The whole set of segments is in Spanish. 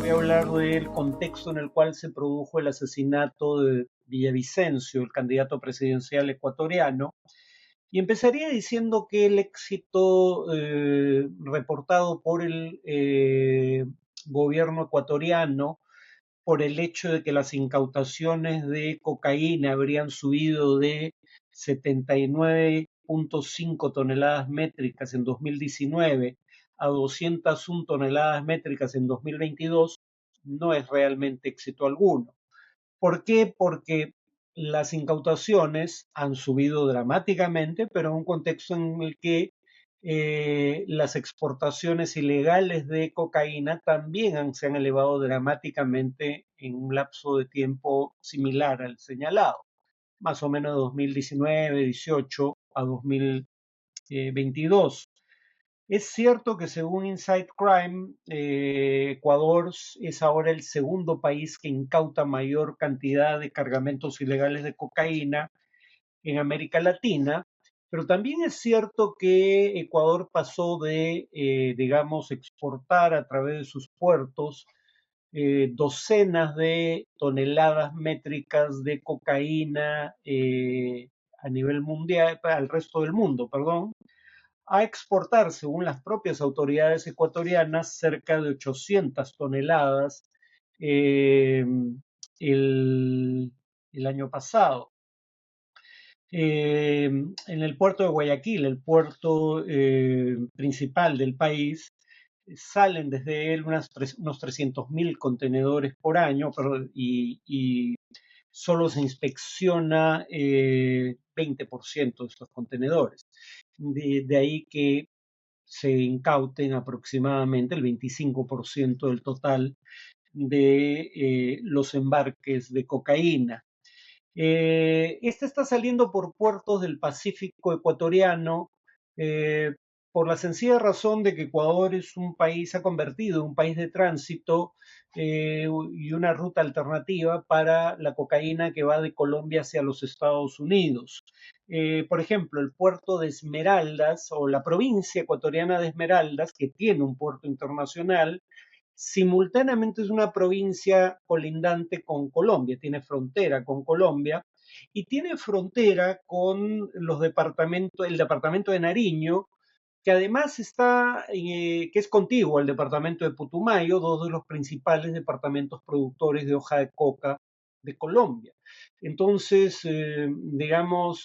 voy a hablar del contexto en el cual se produjo el asesinato de Villavicencio, el candidato presidencial ecuatoriano, y empezaría diciendo que el éxito reportado por el gobierno ecuatoriano, por el hecho de que las incautaciones de cocaína habrían subido de 79,5 toneladas métricas en 2019 a 201 toneladas métricas en 2022, no es realmente éxito alguno. ¿Por qué? Porque las incautaciones han subido dramáticamente, pero en un contexto en el que las exportaciones ilegales de cocaína también se han elevado dramáticamente en un lapso de tiempo similar al señalado, más o menos de 2019, 18 a 2022. Es cierto que según Inside Crime, Ecuador es ahora el segundo país que incauta mayor cantidad de cargamentos ilegales de cocaína en América Latina, pero también es cierto que Ecuador pasó de, digamos, exportar a través de sus puertos docenas de toneladas métricas de cocaína a nivel mundial, al resto del mundo, perdón, a exportar, según las propias autoridades ecuatorianas, cerca de 800 toneladas eh, el, el año pasado. En el puerto de Guayaquil, el puerto principal del país, salen desde él unos 300.000 contenedores por año y solo se inspecciona 20% de estos contenedores. De ahí que se incauten aproximadamente el 25% del total de los embarques de cocaína. Este está saliendo por puertos del Pacífico ecuatoriano eh, por la sencilla razón de que Ecuador es un país, se ha convertido en un país de tránsito y una ruta alternativa para la cocaína que va de Colombia hacia los Estados Unidos. Por ejemplo, el puerto de Esmeraldas o la provincia ecuatoriana de Esmeraldas, que tiene un puerto internacional, simultáneamente es una provincia colindante con Colombia, tiene frontera con Colombia y tiene frontera con el departamento de Nariño, que además que es contiguo al departamento de Putumayo, dos de los principales departamentos productores de hoja de coca de Colombia. Entonces, digamos,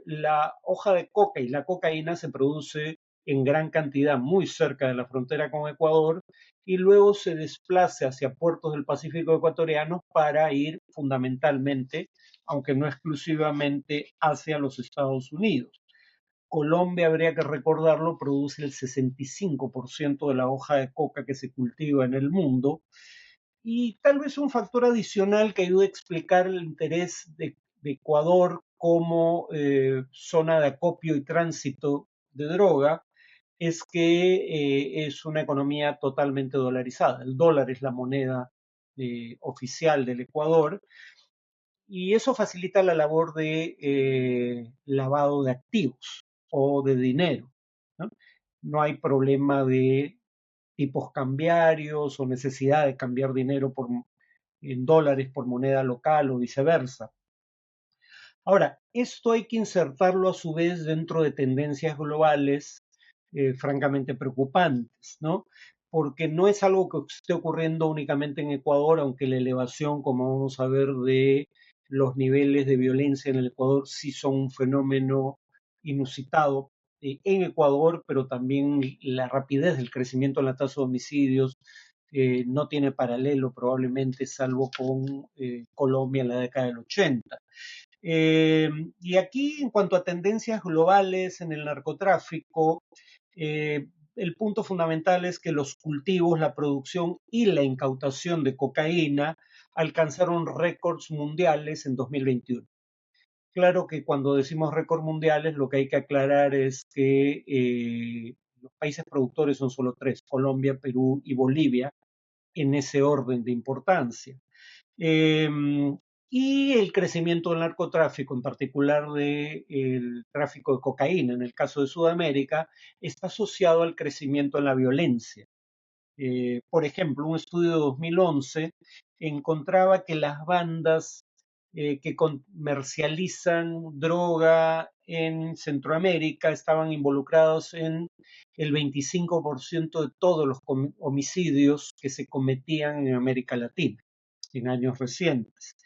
la hoja de coca y la cocaína se produce en gran cantidad muy cerca de la frontera con Ecuador y luego se desplace hacia puertos del Pacífico ecuatoriano para ir fundamentalmente, aunque no exclusivamente, hacia los Estados Unidos. Colombia, habría que recordarlo, produce el 65% de la hoja de coca que se cultiva en el mundo. Y tal vez un factor adicional que ayude a explicar el interés de Ecuador como zona de acopio y tránsito de droga es que es una economía totalmente dolarizada. El dólar es la moneda oficial del Ecuador y eso facilita la labor de lavado de activos o de dinero, ¿no? No hay problema de tipos cambiarios o necesidad de cambiar dinero en dólares por moneda local o viceversa. Ahora, esto hay que insertarlo a su vez dentro de tendencias globales francamente preocupantes, ¿no? Porque no es algo que esté ocurriendo únicamente en Ecuador, aunque la elevación, como vamos a ver, de los niveles de violencia en el Ecuador sí son un fenómeno inusitado en Ecuador, pero también la rapidez del crecimiento en la tasa de homicidios no tiene paralelo probablemente, salvo con Colombia en la década del 80. Y aquí, en cuanto a tendencias globales en el narcotráfico, el punto fundamental es que los cultivos, la producción y la incautación de cocaína alcanzaron récords mundiales en 2021. Claro que cuando decimos récords mundiales, lo que hay que aclarar es que los países productores son solo tres: Colombia, Perú y Bolivia, en ese orden de importancia. Eh, y el crecimiento del narcotráfico, en particular del tráfico de cocaína, en el caso de Sudamérica, está asociado al crecimiento en la violencia. Por ejemplo, un estudio de 2011 encontraba que las bandas que comercializan droga en Centroamérica estaban involucrados en el 25% de todos los homicidios que se cometían en América Latina en años recientes.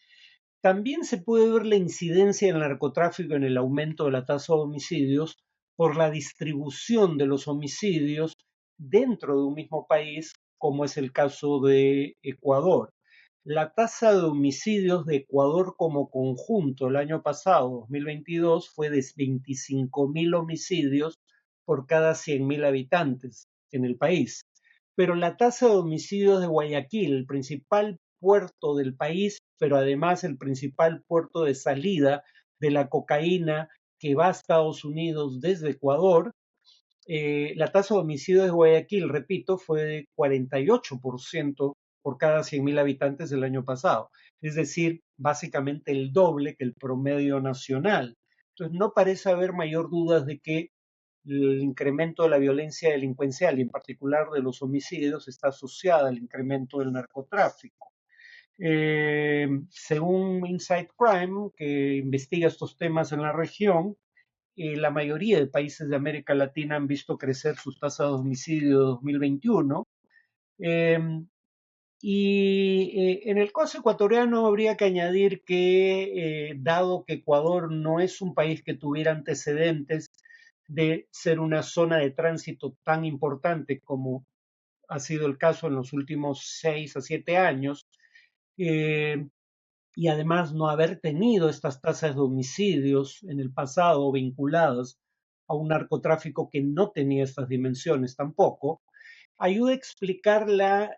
También se puede ver la incidencia del narcotráfico en el aumento de la tasa de homicidios por la distribución de los homicidios dentro de un mismo país, como es el caso de Ecuador. La tasa de homicidios de Ecuador como conjunto el año pasado, 2022, fue de 25.000 homicidios por cada 100.000 habitantes en el país. Pero la tasa de homicidios de Guayaquil, el principal puerto del país, pero además el principal puerto de salida de la cocaína que va a Estados Unidos desde Ecuador, la tasa de homicidios de Guayaquil, repito, fue de 48% por cada 100.000 habitantes el año pasado. Es decir, básicamente el doble que el promedio nacional. Entonces, no parece haber mayor duda de que el incremento de la violencia delincuencial y en particular de los homicidios está asociada al incremento del narcotráfico. Según Inside Crime, que investiga estos temas en la región, la mayoría de países de América Latina han visto crecer sus tasas de homicidio de 2021. Eh, en el caso ecuatoriano habría que añadir que, dado que Ecuador no es un país que tuviera antecedentes de ser una zona de tránsito tan importante como ha sido el caso en los últimos 6 a 7 años, eh, y además no haber tenido estas tasas de homicidios en el pasado vinculadas a un narcotráfico que no tenía estas dimensiones tampoco, ayuda a explicar la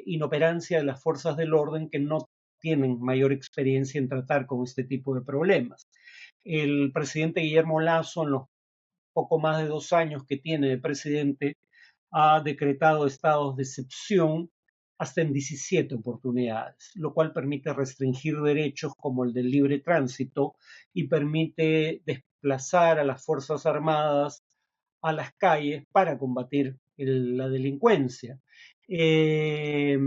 inoperancia de las fuerzas del orden que no tienen mayor experiencia en tratar con este tipo de problemas. El presidente Guillermo Lasso, en los poco más de 2 años que tiene de presidente, ha decretado estados de excepción hasta en 17 oportunidades, lo cual permite restringir derechos como el del libre tránsito y permite desplazar a las Fuerzas Armadas a las calles para combatir la delincuencia. Eh,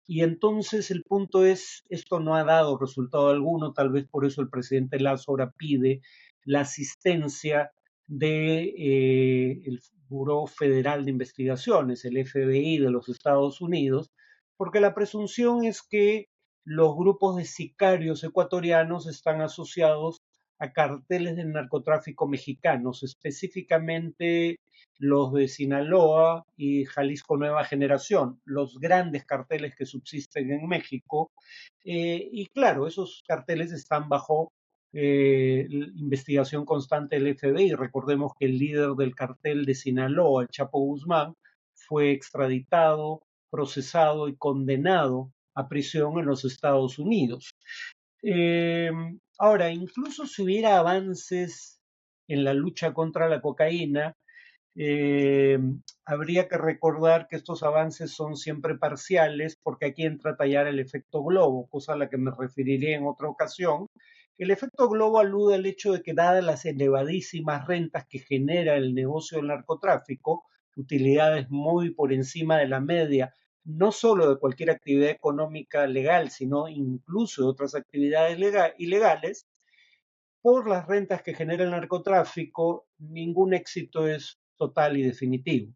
y entonces el punto es, esto no ha dado resultado alguno, tal vez por eso el presidente Lazo ahora pide la asistencia del Buró Federal de Investigaciones, el FBI de los Estados Unidos, porque la presunción es que los grupos de sicarios ecuatorianos están asociados a carteles del narcotráfico mexicanos, específicamente los de Sinaloa y Jalisco Nueva Generación, los grandes carteles que subsisten en México. Y claro, esos carteles están bajo investigación constante del FBI. Recordemos que el líder del cartel de Sinaloa, el Chapo Guzmán, fue extraditado, procesado y condenado a prisión en los Estados Unidos. Eh, Ahora, incluso si hubiera avances en la lucha contra la cocaína, eh, habría que recordar que estos avances son siempre parciales porque aquí entra a tallar el efecto globo, cosa a la que me referiré en otra ocasión. El efecto globo alude al hecho de que dadas las elevadísimas rentas que genera el negocio del narcotráfico, utilidades muy por encima de la media, no solo de cualquier actividad económica legal, sino incluso de otras actividades ilegales, por las rentas que genera el narcotráfico, ningún éxito es total y definitivo.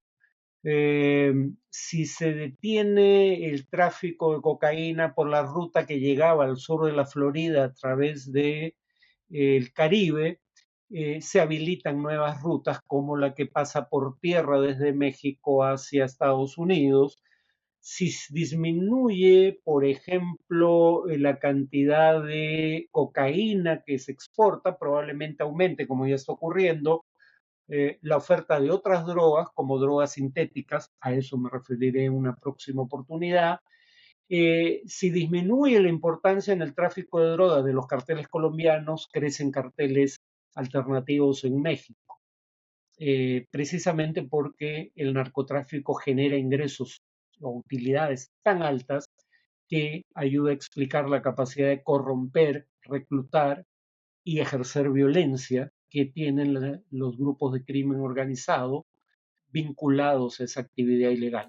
Eh, si se detiene el tráfico de cocaína por la ruta que llegaba al sur de la Florida a través de, el Caribe, se habilitan nuevas rutas como la que pasa por tierra desde México hacia Estados Unidos. Si disminuye, por ejemplo, la cantidad de cocaína que se exporta, probablemente aumente, como ya está ocurriendo, la oferta de otras drogas, como drogas sintéticas, a eso me referiré en una próxima oportunidad. Si disminuye la importancia en el tráfico de drogas de los carteles colombianos, crecen carteles alternativos en México, precisamente porque el narcotráfico genera ingresos o utilidades tan altas que ayuda a explicar la capacidad de corromper, reclutar y ejercer violencia que tienen los grupos de crimen organizado vinculados a esa actividad ilegal.